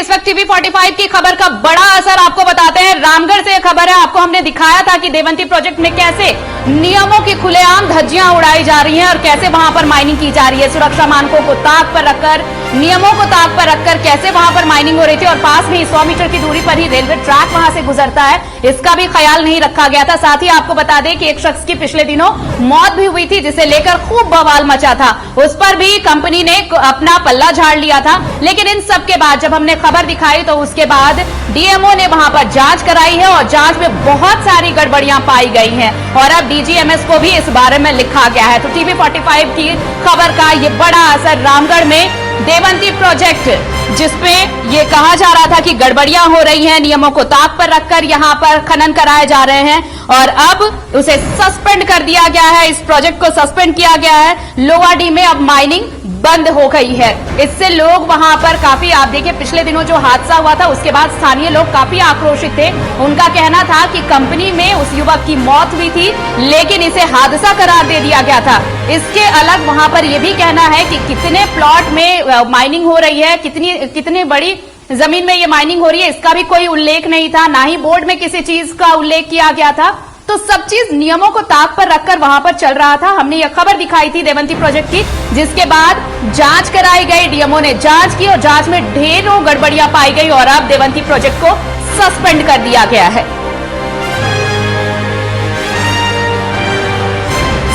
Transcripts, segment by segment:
इस वक्त टीवी 45 की खबर का बड़ा असर आपको बताते हैं। रामगढ़ से खबर है, आपको हमने दिखाया था कि देवंती प्रोजेक्ट में कैसे नियमों की खुलेआम धज्जियां उड़ाई जा रही हैं और कैसे वहां पर माइनिंग की जा रही है। सुरक्षा मानकों को ताक पर रखकर, नियमों को ताक पर रखकर कैसे वहां पर माइनिंग हो रही थी और पास में ही 100 मीटर की दूरी पर ही रेलवे ट्रैक वहां से गुजरता है, इसका भी ख्याल नहीं रखा गया था। साथ ही आपको बता दें कि एक शख्स की पिछले दिनों मौत भी हुई थी, जिसे लेकर खूब बवाल मचा था। उस पर भी कंपनी ने अपना पल्ला झाड़ लिया था। लेकिन इन सब के बाद जब हमने खबर दिखाई तो उसके बाद डीएमओ ने वहां पर जांच कराई है और जांच में बहुत सारी गड़बड़ियां पाई गई हैं और अब डीजीएमएस को भी इस बारे में लिखा गया है। तो टीवी 45 की खबर का ये बड़ा असर रामगढ़ में देवंती प्रोजेक्ट, जिसमें ये कहा जा रहा था कि गड़बड़ियां हो रही हैं, नियमों को ताक पर रखकर यहां पर खनन कराए जा रहे हैं और अब उसे सस्पेंड कर दिया गया है। इस प्रोजेक्ट को सस्पेंड किया गया है। लोवाडी में अब माइनिंग बंद हो गई है। इससे लोग वहां पर काफी, आप देखिए पिछले दिनों जो हादसा हुआ था उसके बाद स्थानीय लोग काफी आक्रोशित थे। उनका कहना था कि कंपनी में उस युवक की मौत हुई थी लेकिन इसे हादसा करार दे दिया गया था। इसके अलग वहां पर यह भी कहना है कि कितने प्लॉट में माइनिंग हो रही है, कितनी बड़ी जमीन में ये माइनिंग हो रही है, इसका भी कोई उल्लेख नहीं था, ना ही बोर्ड में किसी चीज का उल्लेख किया गया था। तो सब चीज नियमों को ताक पर रखकर वहां पर चल रहा था। हमने यह खबर दिखाई थी देवंती प्रोजेक्ट की, जिसके बाद जांच कराई गई, डीएमओ ने जांच की और जांच में ढेरों गड़बड़ियां पाई गई और अब देवंती प्रोजेक्ट को सस्पेंड कर दिया गया है।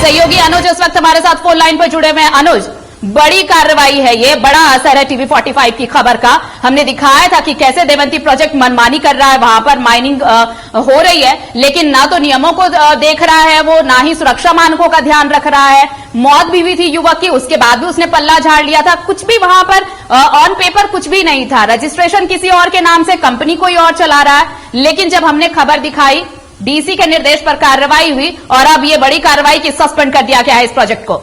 सहयोगी अनुज इस वक्त हमारे साथ फोन लाइन पर जुड़े हुए हैं। अनुज, बड़ी कार्रवाई है, ये बड़ा असर है टीवी 45 की खबर का। हमने दिखाया था कि कैसे देवंती प्रोजेक्ट मनमानी कर रहा है, वहां पर माइनिंग हो रही है लेकिन ना तो नियमों को देख रहा है वो, ना ही सुरक्षा मानकों का ध्यान रख रहा है। मौत भी हुई थी युवक की, उसके बाद भी उसने पल्ला झाड़ लिया था। कुछ भी वहां पर ऑन पेपर कुछ भी नहीं था, रजिस्ट्रेशन किसी और के नाम से, कंपनी कोई और चला रहा है। लेकिन जब हमने खबर दिखाई, डीसी के निर्देश पर कार्रवाई हुई और अब ये बड़ी कार्रवाई की सस्पेंड कर दिया गया है इस प्रोजेक्ट को।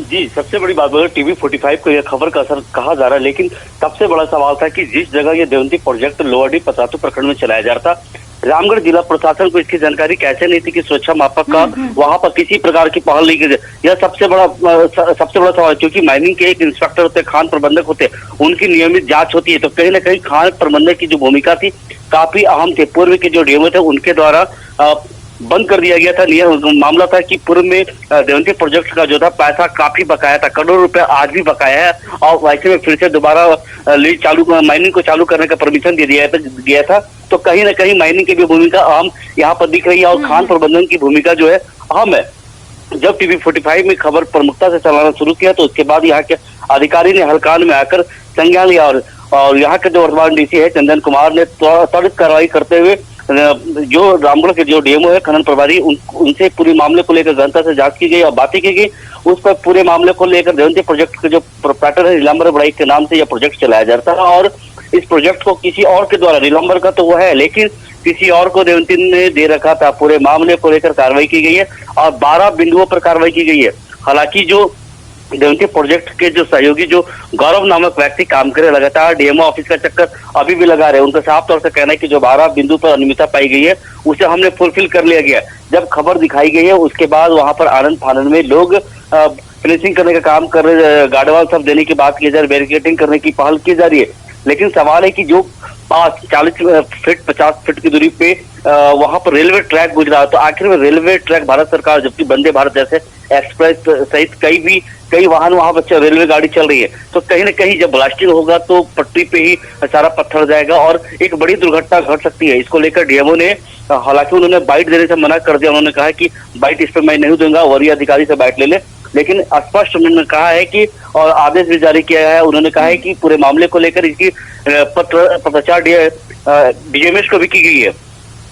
जी, सबसे बड़ी बात बोलो, टीवी 45 को यह खबर का असर कहा जा रहा है, लेकिन सबसे बड़ा सवाल था कि जिस जगह ये देवंती प्रोजेक्ट लोहाडी पतरातू प्रखंड में चलाया जा रहा था, रामगढ़ जिला प्रशासन को इसकी जानकारी कैसे नहीं थी कि सुरक्षा मापक का वहां पर किसी प्रकार की पहल नहीं की। यह सबसे बड़ा सवाल, क्योंकि माइनिंग के एक इंस्पेक्टर होते, खान प्रबंधक होते, उनकी नियमित जांच होती है। तो कहीं ना कहीं खान प्रबंधक की जो भूमिका थी काफी अहम थी। पूर्व के जो डीएमओ थे उनके द्वारा बंद कर दिया गया था। मामला था कि पूर्व में देवंती प्रोजेक्ट का जो था पैसा काफी बकाया था, करोड़ों रुपए आज भी बकाया है और वैसे में फिर से दोबारा लीज चालू, माइनिंग को चालू करने का परमिशन दे दिया गया था। तो कहीं ना कहीं माइनिंग की भी भूमिका अहम यहाँ पर दिख रही है और खान प्रबंधन की भूमिका जो है अहम है। जब टीवी 45 में खबर प्रमुखता से चलाना शुरू किया तो उसके बाद यहाँ के अधिकारी ने हलकान में आकर संज्ञान लिया और यहाँ के जो वर्तमान डीसी है चंदन कुमार ने त्वरित कार्रवाई करते हुए जो रामगढ़ के जो डीएमओ है खनन प्रभारी, उनसे पूरे मामले को लेकर गहनता से जांच की गई और बातें की गई। उस पर पूरे मामले को लेकर देवंती प्रोजेक्ट के जो प्रोप्राइटर है नीलांबर बड़ाई के नाम से यह प्रोजेक्ट चलाया जाता है और इस प्रोजेक्ट को किसी और के द्वारा, नीलांबर का तो वो है लेकिन किसी और को देवंती ने दे रखा था। पूरे मामले को लेकर कार्रवाई की गई है और 12 बिंदुओं पर कार्रवाई की गई है। हालांकि जो देवंती प्रोजेक्ट के जो सहयोगी जो गौरव नामक व्यक्ति काम करे लगातार डीएमओ ऑफिस का चक्कर अभी भी लगा रहे, उनका साफ तौर से कहना है कि जो 12 बिंदु पर अनियमितता पाई गई है उसे हमने फुलफिल कर लिया गया। जब खबर दिखाई गई है उसके बाद वहां पर आनंद फानंद में लोग फिनिशिंग करने का काम कर रहे, गार्डवाल सब देने की बात की जा रही, बैरिकेडिंग करने की पहल की जा रही है। लेकिन सवाल है कि जो 40 फीट 50 फीट की दूरी पे वहां पर रेलवे ट्रैक गुजरा, तो आखिर में रेलवे ट्रैक भारत सरकार, जबकि वंदे भारत जैसे एक्सप्रेस सहित कई वाहन वहां पर रेलवे गाड़ी चल रही है, तो कहीं ना कहीं जब ब्लास्टिंग होगा तो पटरी पे ही सारा पत्थर जाएगा और एक बड़ी दुर्घटना घट सकती है। इसको लेकर डीएमओ ने, हालांकि उन्होंने बाइट देने से मना कर दिया, उन्होंने कहा कि बाइट इस पे मैं नहीं दूंगा, वरीय अधिकारी से बाइट ले ले, लेकिन स्पष्ट उन्होंने कहा है कि और आदेश भी जारी किया है। उन्होंने कहा है कि पूरे मामले को लेकर इसकी पत्राचार डीएमएस को भी की गई है।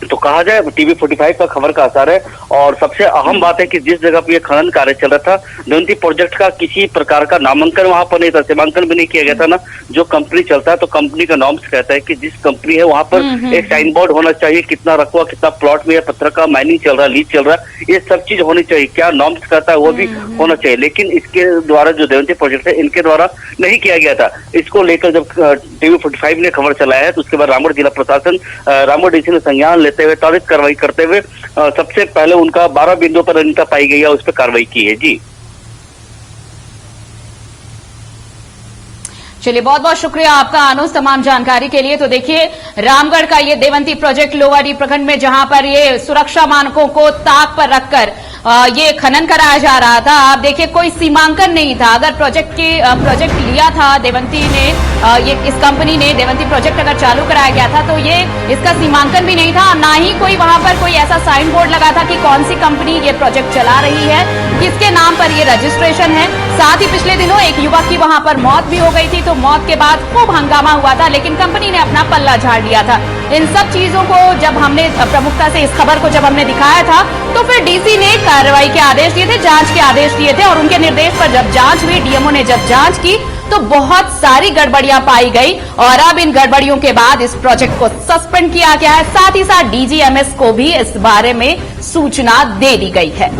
तो कहा जाए टीवी 45 का खबर का असर है और सबसे अहम बात है कि जिस जगह पर यह खनन कार्य चल रहा था, देवंती प्रोजेक्ट का किसी प्रकार का नामांकन वहां पर नहीं था, सीमांकन भी नहीं किया गया था ना। जो कंपनी चलता है तो कंपनी का नॉर्म्स कहता है कि जिस कंपनी है वहां पर एक साइन बोर्ड होना चाहिए, कितना रकबा, कितना प्लॉट में पत्थर का माइनिंग चल रहा है, लीज चल रहा है, ये सब चीज होनी चाहिए। क्या नॉर्म्स कहता है वो भी होना चाहिए, लेकिन इसके द्वारा जो देवंती प्रोजेक्ट है इनके द्वारा नहीं किया गया था। इसको लेकर जब टीवी 45 ने खबर चलाया है तो उसके बाद रामगढ़ जिला प्रशासन, रामगढ़ डीसी ने संज्ञान लेते हुए त्वरित कार्रवाई करते हुए सबसे पहले उनका 12 बिंदुओं पर अनियमितता पाई गई है, उस पर कार्रवाई की है। जी चलिए, बहुत बहुत शुक्रिया आपका अनुज तमाम जानकारी के लिए। तो देखिए, रामगढ़ का ये देवंती प्रोजेक्ट लोवाडी प्रखंड में जहां पर ये सुरक्षा मानकों को ताक पर रखकर ये खनन कराया जा रहा था। आप देखिए, कोई सीमांकन नहीं था। अगर प्रोजेक्ट लिया था देवंती ने, इस कंपनी ने देवंती प्रोजेक्ट अगर चालू कराया गया था तो ये इसका सीमांकन भी नहीं था। ना ही कोई वहां पर कोई ऐसा साइन बोर्ड लगा था कि कौन सी कंपनी ये प्रोजेक्ट चला रही है, किसके नाम पर ये रजिस्ट्रेशन है। साथ ही पिछले दिनों एक युवक की वहां पर मौत भी हो गई थी, तो मौत के बाद खूब हंगामा हुआ था, लेकिन कंपनी ने अपना पल्ला झाड़ लिया था। इन सब चीजों को जब हमने प्रमुखता से इस खबर को जब हमने दिखाया था, तो फिर डीसी ने कार्रवाई के आदेश दिए थे, जांच के आदेश दिए थे, और उनके निर्देश पर जब जांच हुई, डीएमओ ने जब जांच की तो बहुत सारी गड़बड़ियां पाई गई, और अब इन गड़बड़ियों के बाद इस प्रोजेक्ट को सस्पेंड किया गया है। साथ ही साथ डीजीएमएस को भी इस बारे में सूचना दे दी गई है।